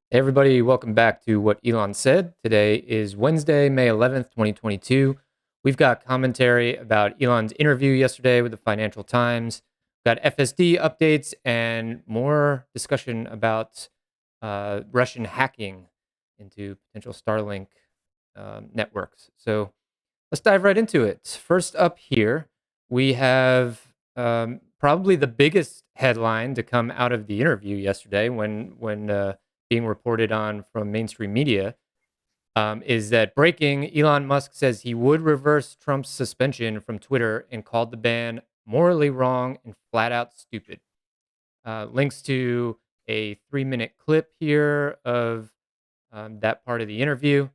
Hey everybody, welcome back to What Elon Said. Today is Wednesday, May 11th, 2022. We've got commentary about Elon's interview yesterday with the Financial Times. We've got FSD updates and more discussion about Russian hacking into potential Starlink networks. So let's dive right into it. First up here, we have probably the biggest headline to come out of the interview yesterday when being reported on from mainstream media is that breaking Elon Musk says he would reverse Trump's suspension from Twitter and called the ban morally wrong and flat out stupid. Links to a 3-minute clip here of that part of the interview.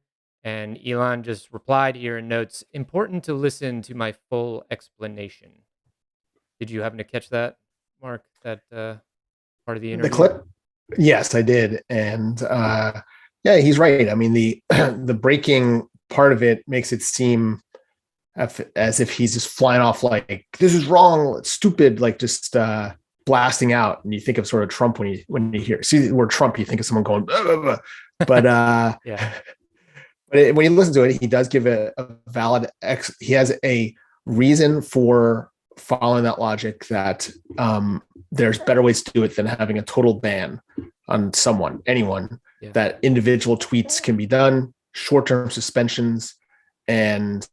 And Elon just replied here and notes, important to listen to my full explanation. Did you happen to catch that, Mark, that part of the The interview? clip? Yes, I did. And yeah, he's right. I mean, the the breaking part of it makes it seem as if he's just flying off like this is wrong, it's stupid, like just blasting out. And you think of sort of Trump when you see the word Trump, you think of someone going, blah, blah, blah. But Yeah. when you listen to it, he does give a valid he has a reason for following that logic that there's better ways to do it than having a total ban on anyone. Yeah. That individual tweets can be done, short-term suspensions, and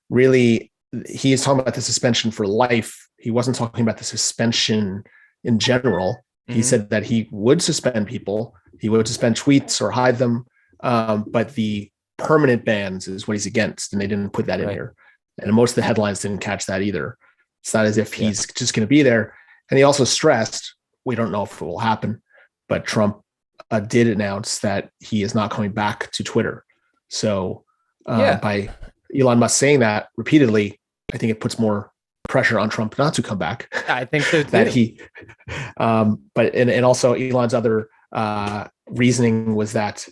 really, he is talking about the suspension for life. He wasn't talking about the suspension in general. He Hmm. said that he would suspend people, he would suspend tweets or hide them, but the permanent bans is what he's against, and they didn't put that in Right. here. And most of the headlines didn't catch that either. It's not as if Yeah. he's just going to be there. And he also stressed, we don't know if it will happen, but Trump did announce that he is not coming back to Twitter. So Yeah. by Elon Musk saying that repeatedly, I think it puts more pressure on Trump not to come back. I think so that too. he, but and also Elon's other reasoning was that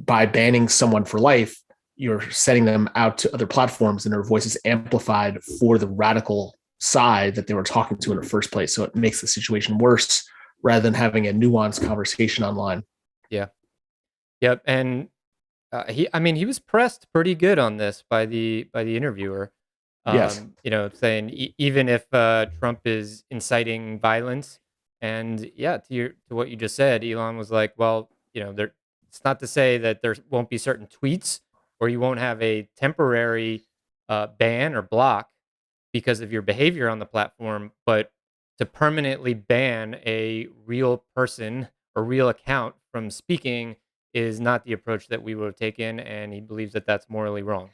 by banning someone for life, you're setting them out to other platforms and their voice is amplified for the radical side that they were talking to in the first place. So it makes the situation worse rather than having a nuanced conversation online. Yeah. Yep. And I mean, he was pressed pretty good on this by the interviewer. Yes, Saying even if Trump is inciting violence, and yeah, to what you just said, Elon was like, well, there. It's not to say that there won't be certain tweets or you won't have a temporary ban or block because of your behavior on the platform, but to permanently ban a real person or real account from speaking is not the approach that we would have taken, and he believes that that's morally wrong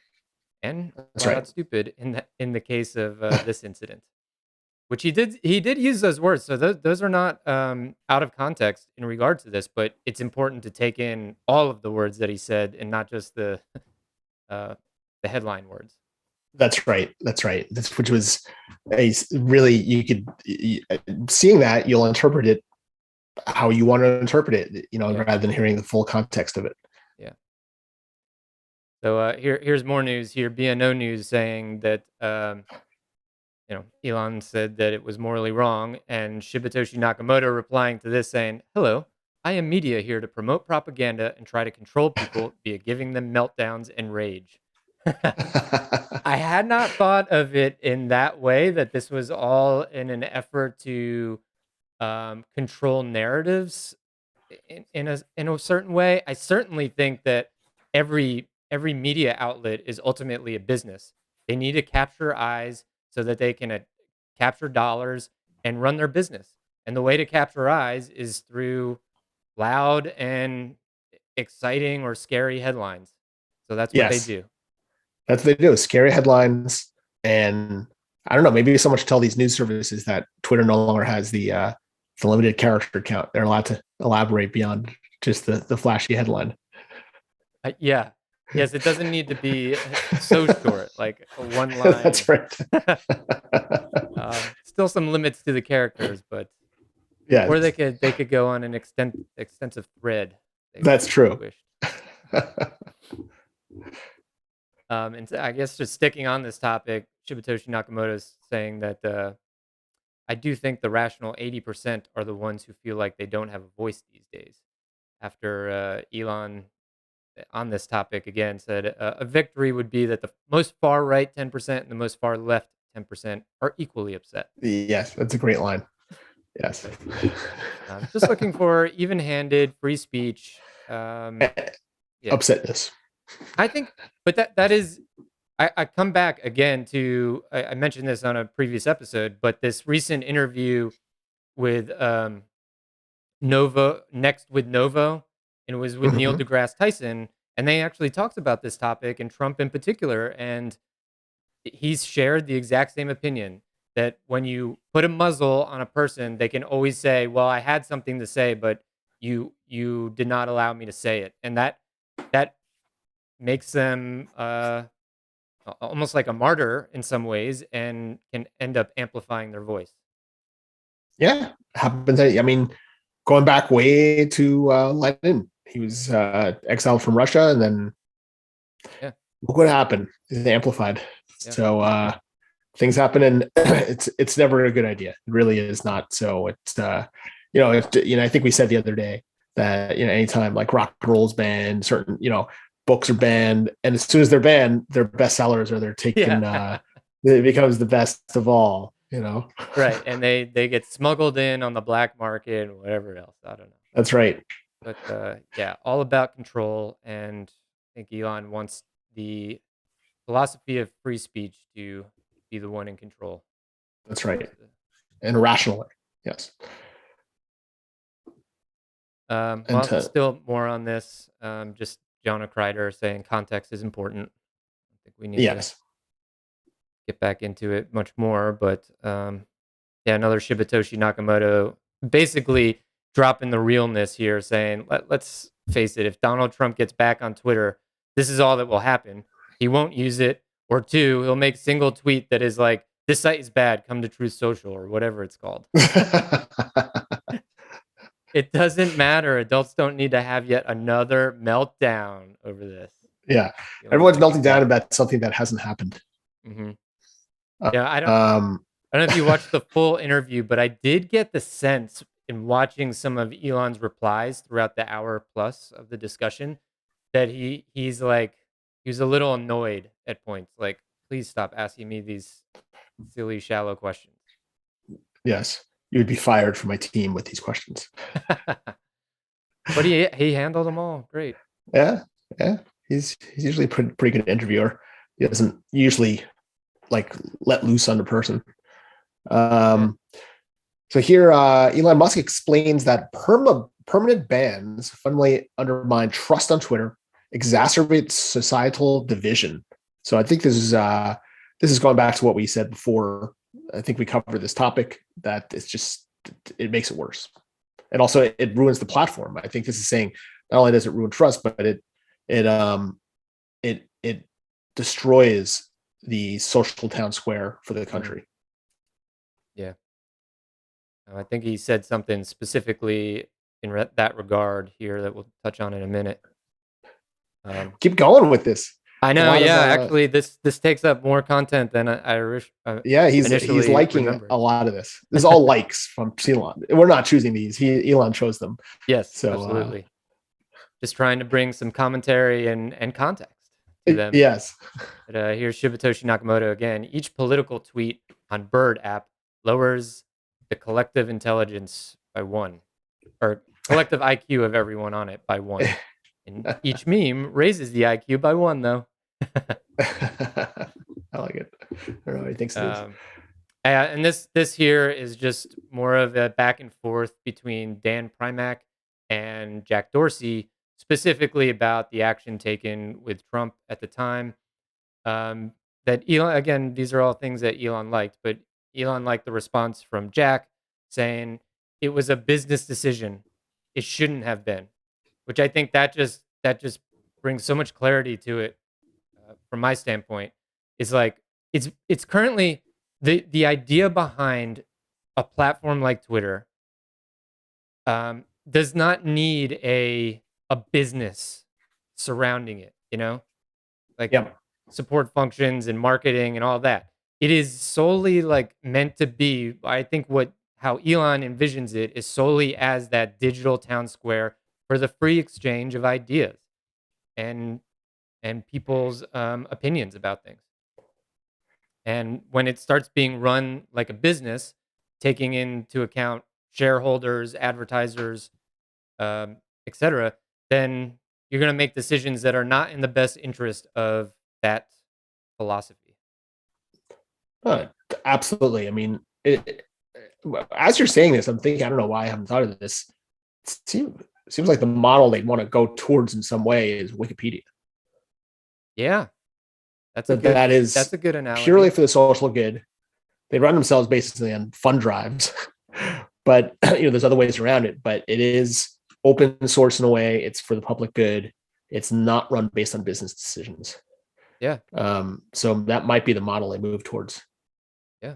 and that's flat right. out stupid in the case of this incident, which he did use those words. So those are not out of context in regard to this, but it's important to take in all of the words that he said and not just the uh, the headline words. That's right. That's right. That's which was a really you could seeing that you'll interpret it how you want to interpret it, Yeah, rather than hearing the full context of it. yeah. So here's more news here. BNO News saying that Elon said that it was morally wrong, and Shibatoshi Nakamoto replying to this saying, "Hello, I am media here to promote propaganda and try to control people via giving them meltdowns and rage." I had not thought of it in that way, that this was all in an effort to control narratives in a certain way. I certainly think that every media outlet is ultimately a business. They need to capture eyes so that they can capture dollars and run their business. And the way to capture eyes is through loud and exciting or scary headlines. So that's what they Yes, do. that's what they do. Scary headlines, and I don't know. Maybe someone should tell these news services that Twitter no longer has the limited character count. They're allowed to elaborate beyond just the flashy headline. Yeah. Yes, it doesn't need to be so short, like a one That's line. right. Still some limits to the characters, but Yeah, or they could go on an extensive thread that's if they true. wished. And so I guess just sticking on this topic, Shibatoshi Nakamoto is saying that I do think the rational 80% are the ones who feel like they don't have a voice these days. after Elon on this topic again said a victory would be that the most far right 10% and the most far left 10% are equally upset. Yes, that's a great line. Yes. But just looking for even-handed free speech. Yeah, Upsetness. I think, but that is. I come back again to I mentioned this on a previous episode, but this recent interview with Novo, and it was with Neil Hmm. deGrasse Tyson, and they actually talked about this topic and Trump in particular, and he's shared the exact same opinion that when you put a muzzle on a person, they can always say, "Well, I had something to say, but you did not allow me to say it," and that makes them almost like a martyr in some ways, and can end up amplifying their voice. Yeah, happens. I mean, going back way to Lenin, he was exiled from Russia, and then Yeah, look what happened. It's amplified. yeah, So things happen, and it's never a good idea. It really is not. So it's I think we said the other day that anytime like rock and roll's banned, certain books are banned, and as soon as they're banned, they're bestsellers or they're taken. yeah. It becomes the best of all. Right, and they get smuggled in on the black market or whatever else. I don't know, That's right. but yeah, all about control. And I think Elon wants the philosophy of free speech to be the one in control. That's right. And irrationally, yes. And Well, still more on this. Just Jonah Kreider saying context is important. I think we need to yes. get back into it much more. But yeah, another Shibatoshi Nakamoto basically dropping the realness here, saying, let's face it, if Donald Trump gets back on Twitter, this is all that will happen. He won't use it. Or two, he'll make single tweet that is like, this site is bad, come to Truth Social or whatever it's called. It doesn't matter. Adults don't need to have yet another meltdown over this. Yeah. Elon's Everyone's like, melting down exactly. about something that hasn't happened. Hmm. Uh, Yeah, Um, I don't know if you watched the full interview, but I did get the sense in watching some of Elon's replies throughout the hour plus of the discussion that he's like he was a little annoyed at points. Like, please stop asking me these silly, shallow questions. yes. You would be fired from my team with these questions. But he handled them all great. Yeah. Yeah. He's usually a pretty good interviewer. He doesn't usually like let loose on the person. Yeah. Um, so here, Elon Musk explains that permanent bans fundamentally undermine trust on Twitter, exacerbates societal division. So I think this is going back to what we said before. I think we covered this topic that it makes it worse, and also it ruins the platform. I think this is saying not only does it ruin trust, but it it destroys the social town square for the Mhm. country. Yeah. I think he said something specifically in that regard here that we'll touch on in a minute. Um, Keep going with this. I A know, lot of yeah. Actually, this takes up more content than yeah, he's initially liking remembered. a lot of this. This is all likes from Elon. We're not choosing these. Elon chose them. Yes, So absolutely. Just trying to bring some commentary and context to them. yes. But, here's Shibatoshi Nakamoto again. Each political tweet on Bird app lowers the collective intelligence by one, or collective IQ of everyone on it by one. And each meme raises the IQ by one, though. I like it. I don't know what he thinks it is. And this here is just more of a back and forth between Dan Primack and Jack Dorsey, specifically about the action taken with Trump at the time. That Elon, again, these are all things that Elon liked, but Elon liked the response from Jack saying it was a business decision. It shouldn't have been, which I think that just brings so much clarity to it from my standpoint. Is like it's currently the idea behind a platform like Twitter does not need a business surrounding it. Like Yep. support functions and marketing and all that. It is solely like meant to be. I think what how Elon envisions it is solely as that digital town square for the free exchange of ideas and people's opinions about things. And when it starts being run like a business, taking into account shareholders, advertisers, etc., then you're going to make decisions that are not in the best interest of that philosophy. Uh, Absolutely. I mean, as you're saying this, I'm thinking, I don't know why I haven't thought of this. It seems like the model they want to go towards in some way is Wikipedia. Yeah, That that's is a good purely analogy. for the social good. They run themselves basically on fund drives, but there's other ways around it. But it is open source in a way. It's for the public good. It's not run based on business decisions. Yeah, So that might be the model they move towards. yeah.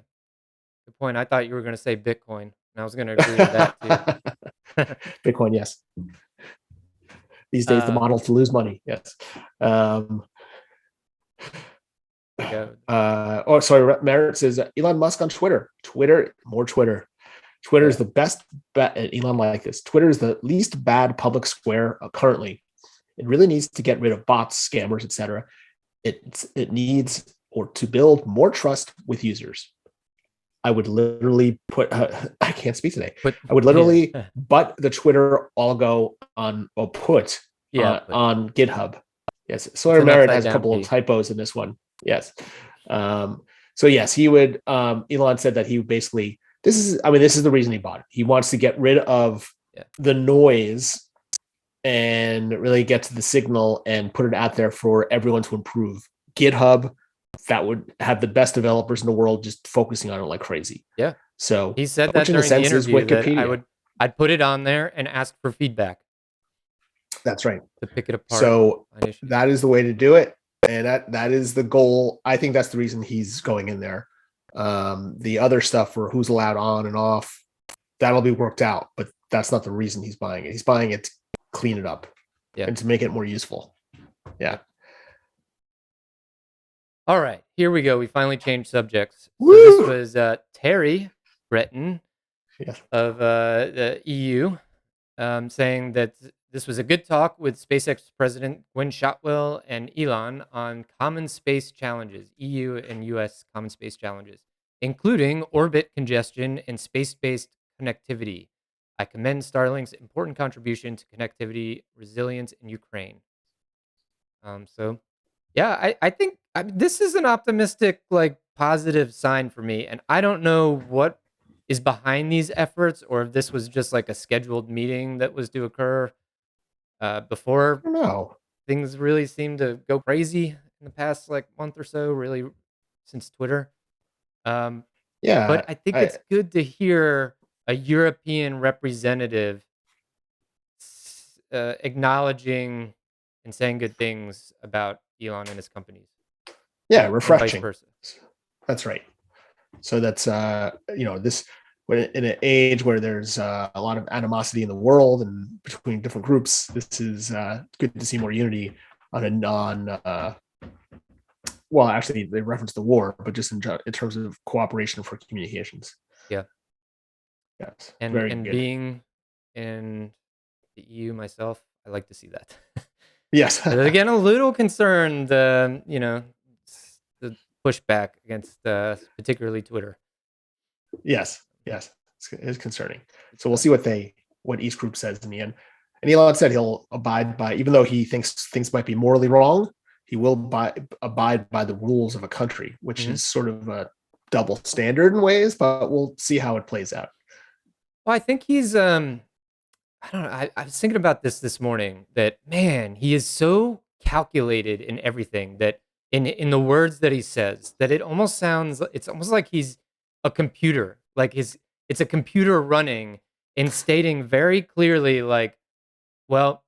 Good point. I thought you were going to say Bitcoin, and I was going to agree with that too. Bitcoin, yes. These days, the um, model to lose money, yes. yeah, Sorry, Merritt says Elon Musk on Twitter. More Twitter. Twitter is yeah, the best bet. Elon like this. Twitter is the least bad public square currently. It really needs to get rid of bots, scammers, etc. It needs or to build more trust with users. I would literally put. I can't speak today. but I would yeah, literally but the Twitter all go on or put yeah, but on GitHub. Yes, it's Sawyer an Merritt upside has a down couple of P. typos in this one. Yes. So yes, he would. Elon said that he would basically. This is. I mean, this is the reason he bought it. He wants to get rid of Yeah, the noise and really get to the signal and put it out there for everyone to improve. GitHub, that would have the best developers in the world just focusing on it like crazy. yeah. So, He said which that in a during the sense is interview that Wikipedia. I'd put it on there and ask for feedback That's right. to pick it apart, So find issues. that is the way to do it. And that is the goal. I think that's the reason he's going in there. The other stuff for who's allowed on and off, that'll be worked out, but that's not the reason he's buying it. He's buying it to clean it up Yeah. and to make it more useful. Yeah. Yep. All right, here we go. We finally changed subjects. So this Woo! was Terry Breton Yes. of the EU saying that this was a good talk with SpaceX President Gwynne Shotwell and Elon on common space challenges, EU and US common space challenges, including orbit congestion and space-based connectivity. I commend Starlink's important contribution to connectivity resilience in Ukraine. So yeah, I think this is an optimistic, like positive sign for me. And I don't know what is behind these efforts or if this was just like a scheduled meeting that was to occur before I don't know. things really seem to go crazy in the past like month or so, really since Twitter. Um, but Yeah. I think it's good to hear a European representative acknowledging and saying good things about Elon and his companies, Yeah. and vice Refreshing. versa. That's right. So that's this when in an age where there's a lot of animosity in the world and between different groups, this is good to see more unity on a non. Well, actually, they reference the war, but just in terms of cooperation for communications. Yeah, Yes, and very good. being in the EU myself, I like to see that. Yes, But again, a little concerned, the pushback against particularly Twitter. yes. It's concerning. Good So we'll stuff. see what each group says in the end. And Elon said he'll abide by, even though he thinks things might be morally wrong, he will abide by the rules of a country, which Mhm. is sort of a double standard in ways, but we'll see how it plays out. Well, I think he's I don't know. I was thinking about this morning that man, he is so calculated in everything that in the words that he says that it almost sounds it's almost like he's a computer. Like his it's a computer running and stating very clearly like, well,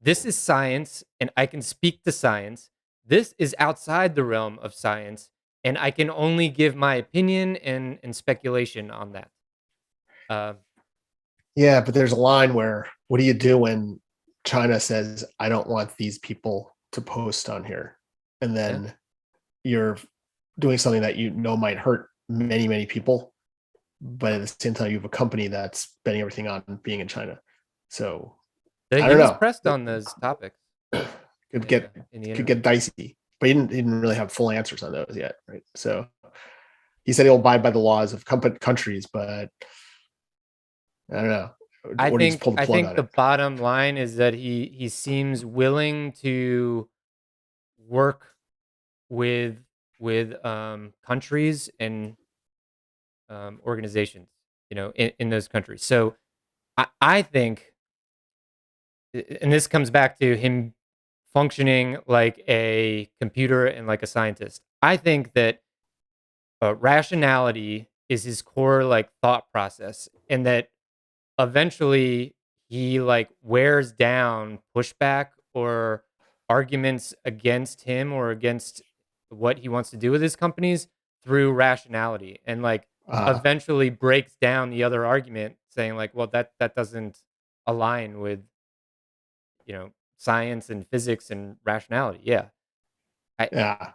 this is science and I can speak to science. This is outside the realm of science and I can only give my opinion and speculation on that. Uh, Yeah, but there's a line where what do you do when China says, I don't want these people to post on here? And yeah. then you're doing something that you know might hurt many, many people. But at the same time, you have a company that's betting everything on being in China. So I He don't was know. pressed on those topics Could get in the could interview. get dicey, but he didn't really have full answers on those yet, right? So he said he'll abide by the laws of countries, but I don't know. Or do you just pull the I plug think on the it? bottom line is that he seems willing to work with countries and organizations, in those countries. So I think, and this comes back to him functioning like a computer and like a scientist. I think that rationality is his core like thought process, and that eventually he like wears down pushback or arguments against him or against what he wants to do with his companies through rationality, and like Uh, eventually breaks down the other argument saying like, well, that doesn't align with science and physics and rationality. Yeah. i yeah.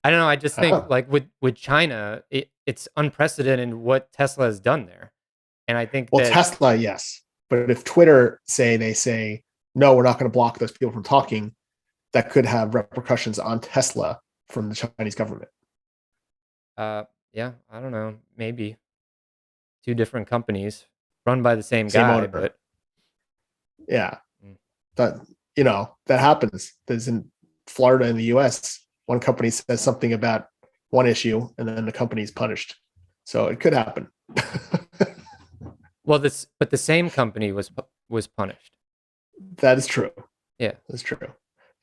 I don't know, I just think Oh. like with China, it's unprecedented what Tesla has done there. And I think Well, that Tesla, yes, but if Twitter say no, we're not going to block those people from talking, that could have repercussions on Tesla from the Chinese government. yeah, I don't know, maybe two different companies run by the same Same guy, owner. but Yeah, mm, that that happens. There's in Florida in the U.S. One company says something about one issue, and then the company's punished. So it could happen. well, this but the same company was punished. That is true. Yeah. That's true.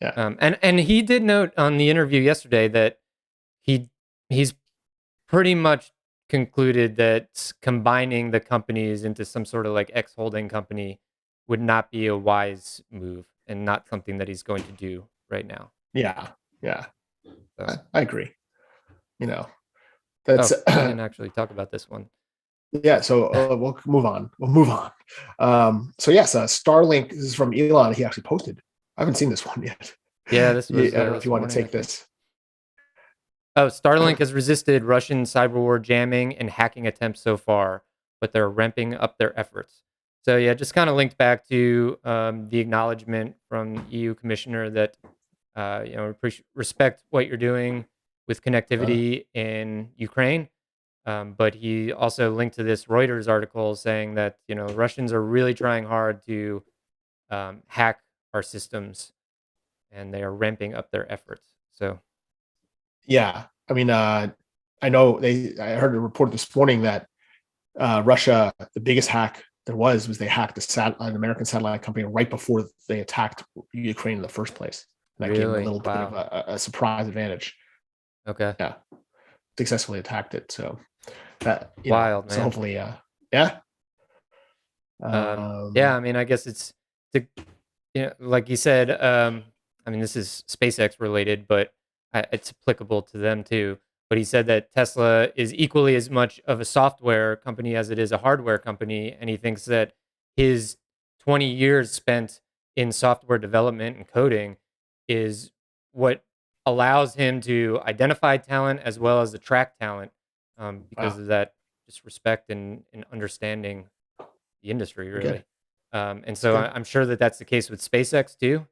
Yeah. And he did note on the interview yesterday that he he's pretty much concluded that combining the companies into some sort of like X holding company would not be a wise move and not something that he's going to do right now. Yeah. Yeah. So, I agree. You know, that's oh, we didn't actually talk about this one. yeah. So we'll move on. We'll move on. So yes, Starlink. This is from Elon. He actually posted. I haven't seen this one yet. Yeah, this Yeah, I was don't know if this you want to morning, I take think. this. Oh, Starlink has resisted Russian cyber war jamming and hacking attempts so far, but they're ramping up their efforts. So yeah, just kind of linked back to the acknowledgement from the EU commissioner that respect what you're doing with Uh, connectivity in Ukraine. But he also linked to this Reuters article saying that Russians are really trying hard to hack our systems, and they are ramping up their efforts. So yeah. I mean, I know I heard a report this morning that Russia, the biggest hack there was they hacked an American satellite company right before they attacked Ukraine in the first place. And that gave them a really, little bit of wow, a surprise advantage. okay, Yeah, successfully attacked it. So that wild, so man. hopefully, yeah. Yeah, Um, I mean, I guess it's to, like you said. I mean, this is SpaceX related, but it's applicable to them too. But he said that Tesla is equally as much of a software company as it is a hardware company, and he thinks that his 20 years spent in software development and coding is what allows him to identify talent as well as attract talent, because wow, of that just respect and understanding the industry, good, really. And so good. I'm sure that that's the case with SpaceX too,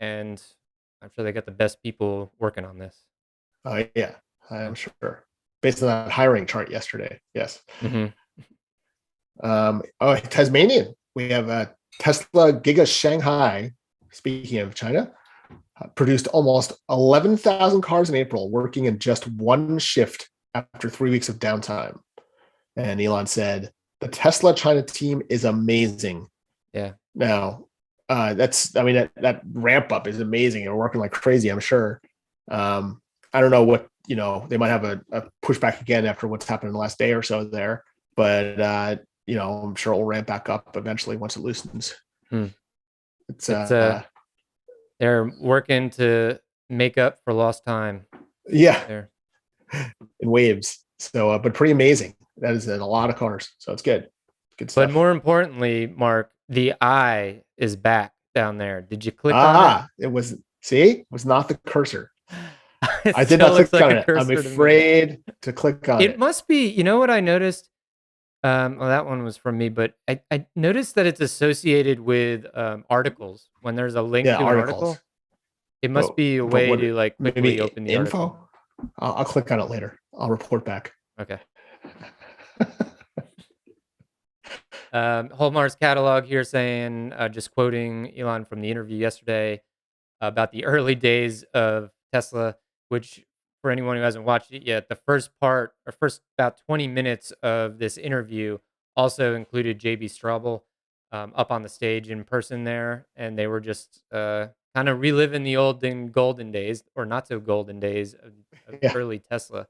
and I'm sure they got the best people working on this. Yeah, Yeah. I'm sure. Based on that hiring chart yesterday, yes. Hmm. Tasmanian. We have Tesla Giga Shanghai. Speaking of China, produced almost 11,000 cars in April, working in just one shift after 3 weeks of downtime. And Elon said, the Tesla China team is amazing. Yeah. Now, I mean, that ramp up is amazing. They're working like crazy, I'm sure. I don't know what, they might have a pushback again after what's happened in the last day or so there, but, I'm sure it'll ramp back up eventually once it loosens. Hmm. It's, It's they're working to make up for lost time yeah, there. in waves. So, but pretty amazing. That is in a lot of cars. So it's good. Good But stuff. more importantly, Mark, the eye is back down there. Did you click on it? It was not the cursor. It I did still not click looks like on a it. I'm cursor to me. afraid to click on It it. must be, what I noticed? Well, that one was from me, but I noticed that it's associated with articles. When there's a link Yeah, to an articles. article, it must But be a but way what? to like quickly Maybe open the article. info. I'll click on it later. I'll report back. Okay. Hallmark's catalog here saying, just quoting Elon from the interview yesterday about the early days of Tesla, which for anyone who hasn't watched it yet, the first part or first about 20 minutes of this interview also included JB Straubel up on the stage in person there. And they were just kind of reliving the olden golden days or not so golden days of Yeah, early Tesla.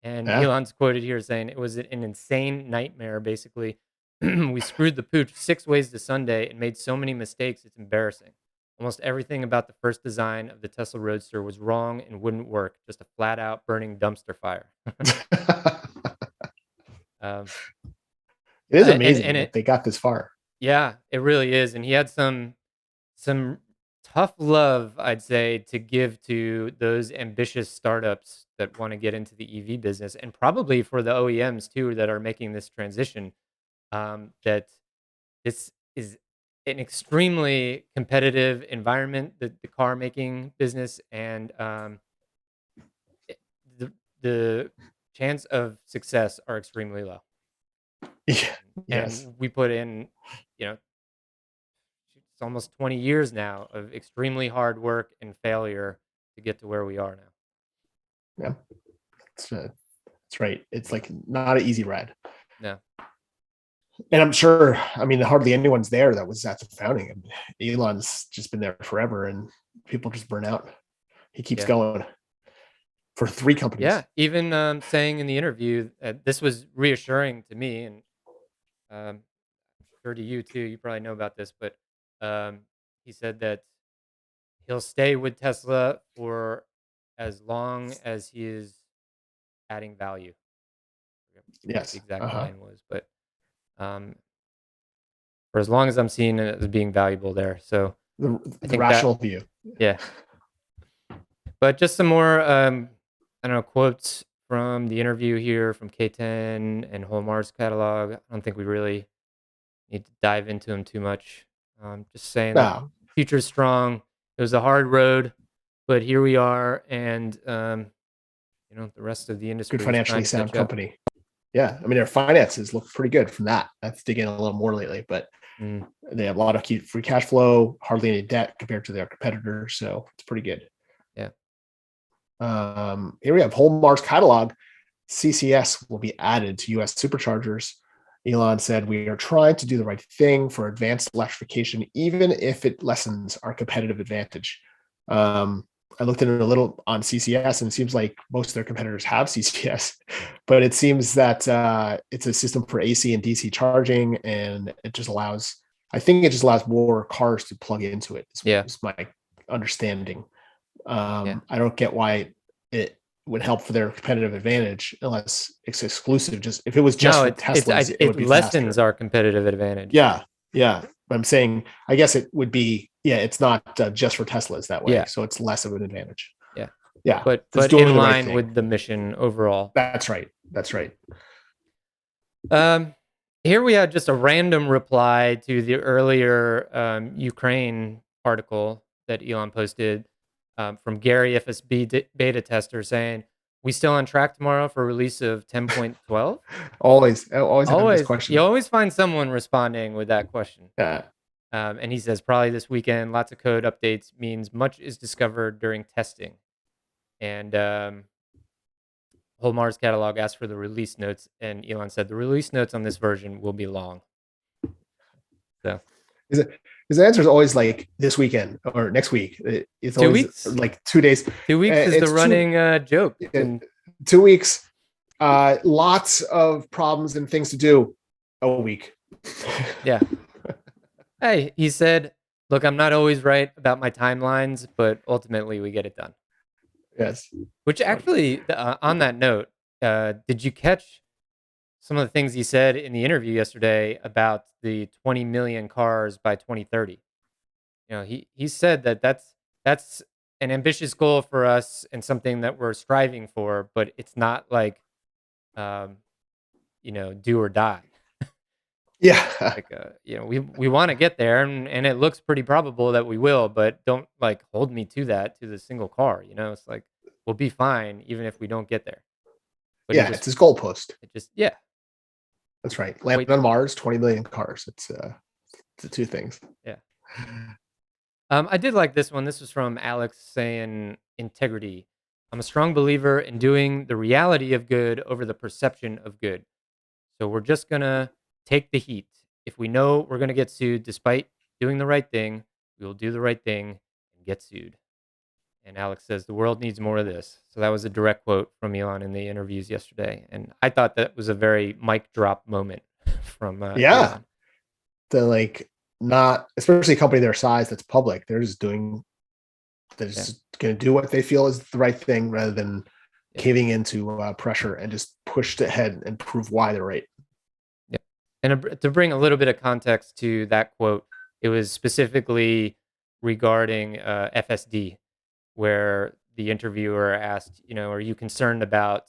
And yeah. Elon's quoted here saying it was an insane nightmare, basically. We screwed the pooch 6 ways to Sunday and made so many mistakes, it's embarrassing. Almost everything about the first design of the Tesla Roadster was wrong and wouldn't work, just a flat out burning dumpster fire. um, It is and amazing that it, they got this far. yeah, it really is. And he had some tough love, I'd say, to give to those ambitious startups that want to get into the EV business, and probably for the OEMs too that are making this transition. That this is an extremely competitive environment, the car making business, and it- the the chance of success are extremely low. Yeah. Yes. And we put in, you know, it's almost 20 years now of extremely hard work and failure to get to where we are now. Yeah. That's right. It's like not an easy ride. No. And I'm sure, I mean, hardly anyone's there that was at the founding. I mean, Elon's just been there forever and people just burn out. He keeps Yeah. going for 3 companies. Yeah. Even saying in the interview, this was reassuring to me, and sure to you too. You probably know about this, but um, he said that he'll stay with Tesla for as long as he is adding value. I forget what the Yes. exact Uh-huh. line was, but um, for as long as I'm seeing it as being valuable there. So The, I the think that, rational view. yeah. But just some more, I don't know, quotes from the interview here from K10 and Hallmark's catalog. I don't think we really need to dive into them too much. Just saying that No, future's strong. It was a hard road, but here we are, and the rest of the good industry is trying financially to sound catch up. company. Yeah. I mean, their finances look pretty good from that. I have to dig in a little more lately, but Mm, they have a lot of free cash flow, hardly any debt compared to their competitors. So it's pretty good. yeah, Here we have Hallmark's catalog. CCS will be added to US superchargers. Elon said, "We are trying to do the right thing for advanced electrification, even if it lessens our competitive advantage." I looked at it a little on CCS, and it seems like most of their competitors have CCS, but it seems that it's a system for AC and DC charging, and it just allows, I think it just allows more cars to plug into it, yeah, is my understanding. yeah. I don't get why it would help for their competitive advantage unless it's exclusive. Just if it was just No, for Teslas, it it would be lessens faster. our competitive advantage. Yeah, yeah. But I'm saying, I guess it would be, yeah. It's not just for Teslas that way, Yeah, so it's less of an advantage. yeah. Yeah, it's But doing in the right line thing. with the mission overall. That's right. That's right. Um, Here we had just a random reply to the earlier Ukraine article that Elon posted from Gary FSB beta tester saying, "We still on track tomorrow for release of 10.12?" I always have this Always, you question. always find someone responding with that question. Yeah, And he says, probably this weekend, lots of code updates means much is discovered during testing. And whole Mars catalog asked for the release notes, and Elon said the release notes on this version will be long. So his answer is always like this weekend or next week. It's two always weeks. like 2 days. 2 weeks is the It's running joke. uh, And 2 weeks. Lots of problems and things to do. A week. yeah, hey, he said, "Look, I'm not always right about my timelines, but ultimately we get it done." Yes. Which actually, on that note, did you catch some of the things he said in the interview yesterday about the 20 million cars by 2030? He said that that's an ambitious goal for us and something that we're striving for, but it's not like do or die. Yeah. Like, we want to get there, and it looks pretty probable that we will, but don't like hold me to that to the single car. It's like we'll be fine even if we don't get there. But Yeah, it's his goalpost. yeah, That's right. Land wait, on Mars, 20 million cars. It's the two things. yeah. I did like this one. This was from Alex saying integrity. I'm a strong believer in doing the reality of good over the perception of good. So we're just gonna take the heat. If we know we're gonna get sued despite doing the right thing, we will do the right thing and get sued. And Alex says the world needs more of this. So that was a direct quote from Elon in the interviews yesterday, and I thought that was a very mic drop moment from Yeah. Elon. The like not especially a company their size that's public, they're just Yeah, going to do what they feel is the right thing rather than yeah, caving into pressure and just push ahead and prove why they're right. yeah. And to bring a little bit of context to that quote, it was specifically regarding FSD, where the interviewer asked, are you concerned about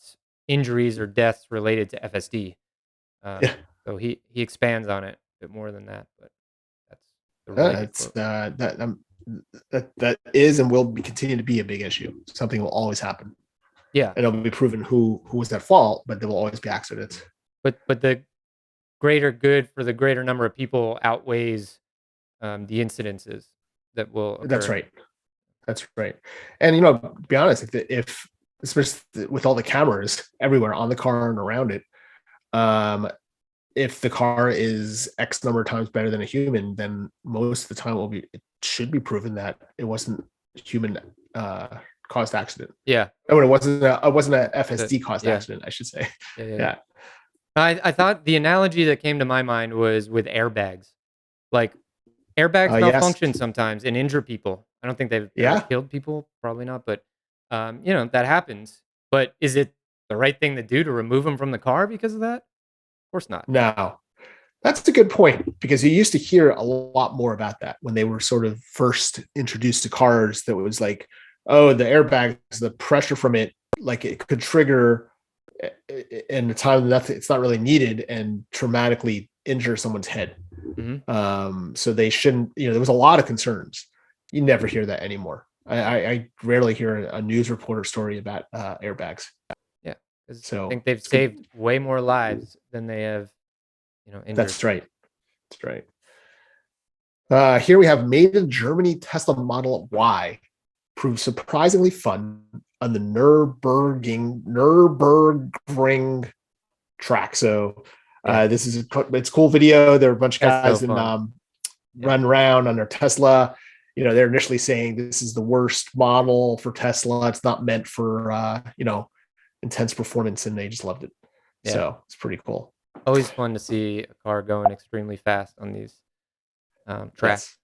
injuries or deaths related to FSD? Yeah, So he expands on it a bit more than that, but that's the related it's quote. that is and will continue to be a big issue. Something will always happen, Yeah, and it'll be proven who was at fault, but there will always be accidents. but the greater good for the greater number of people outweighs the incidences that will That's occur. right. That's right. And to be honest, if especially with all the cameras everywhere on the car and around it, um, if the car is X number of times better than a human, then most of the time it should be proven that it wasn't human caused accident. Yeah, Oh, it wasn't a that FSD caused yeah, accident, I should say. yeah, yeah. Yeah. I thought the analogy that came to my mind was with airbags. Like airbags Yes. malfunction sometimes and injure people. I don't think they've ever Yeah. killed people, probably not, but that happens. But is it the right thing to do to remove them from the car because of that? Of course not. Now, that's a good point because you used to hear a lot more about that when they were sort of first introduced to cars. That was like, oh, the airbags, the pressure from it, like it could trigger in a time that it's not really needed and traumatically injure someone's head. Hmm. So they shouldn't. There was a lot of concerns. You never hear that anymore. I rarely hear a news reporter story about airbags. Yeah, because I So think they've it's good. saved way more lives than they have, injured. That's right. That's right. Here we have made in Germany Tesla Model Y proved surprisingly fun on the Nürburgring track. So Yeah, it's a cool video. There are a bunch of that's so guys fun. Yeah, run around on their Tesla. They're initially saying this is the worst model for Tesla. It's not meant for intense performance, and they just loved it. yeah. So it's pretty cool. Always fun to see a car going extremely fast on these tracks. Yes.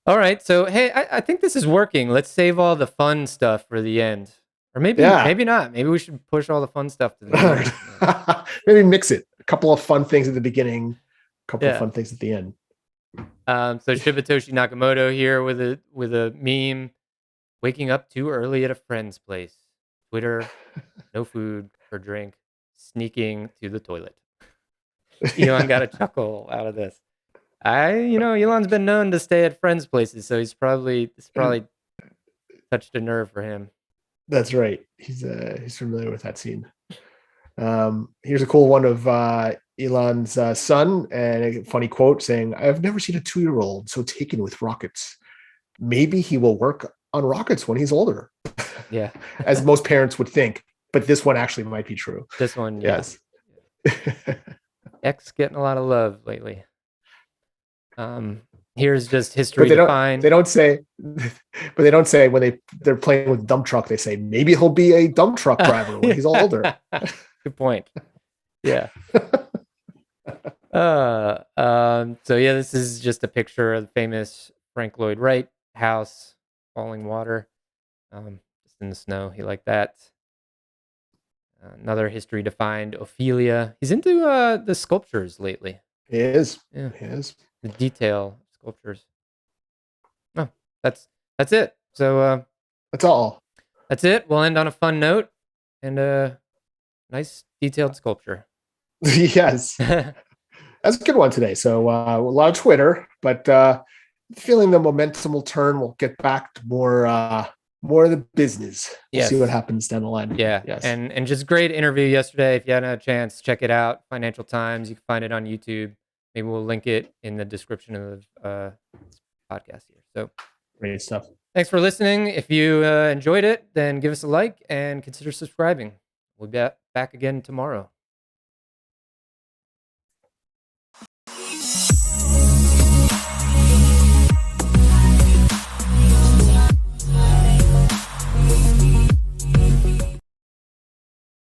All right, so hey, I think this is working. Let's save all the fun stuff for the end, or Yeah. maybe not. Maybe we should push all the fun stuff to the beginning. Maybe mix it. A couple of fun things at the beginning, a couple of Yeah. fun things at the end. So Shibatoshi Nakamoto here with a meme. Waking up too early at a friend's place. Twitter, no food or drink. Sneaking to the toilet. Elon got a chuckle out of this. Elon's been known to stay at friends' places, so this probably touched a nerve for him. That's right. He's familiar with that scene. Here's a cool one of Elon's son, and a funny quote saying, "I've never seen a 2-year-old so taken with rockets. Maybe he will work on rockets when he's older," Yeah. as most parents would think. But this one actually might be true. This one, yeah. Yes. X getting a lot of love lately. Here's just But history they don't. defined. They don't say. But they don't say when they're playing with dump truck. They say maybe he'll be a dump truck driver when he's older. Good point. Yeah. So yeah, this is just a picture of the famous Frank Lloyd Wright house, falling water, just in the snow. He liked that. Another history defined Ophelia. He's into the sculptures lately. He is. Yeah, He is. the detail sculptures. Oh, that's it. So That's all. that's it. We'll end on a fun note and a nice detailed sculpture. Yes. That's a good one today. So a lot of Twitter, but feeling the momentum will turn. We'll get back to more of the business. We'll see what Yes. happens down the line. Yeah. Yes. And just great interview yesterday. If you hadn't had a chance, check it out. Financial Times. You can find it on YouTube. Maybe we'll link it in the description of this podcast here. So Great stuff. thanks for listening. If you enjoyed it, then give us a like and consider subscribing. We'll be back again tomorrow.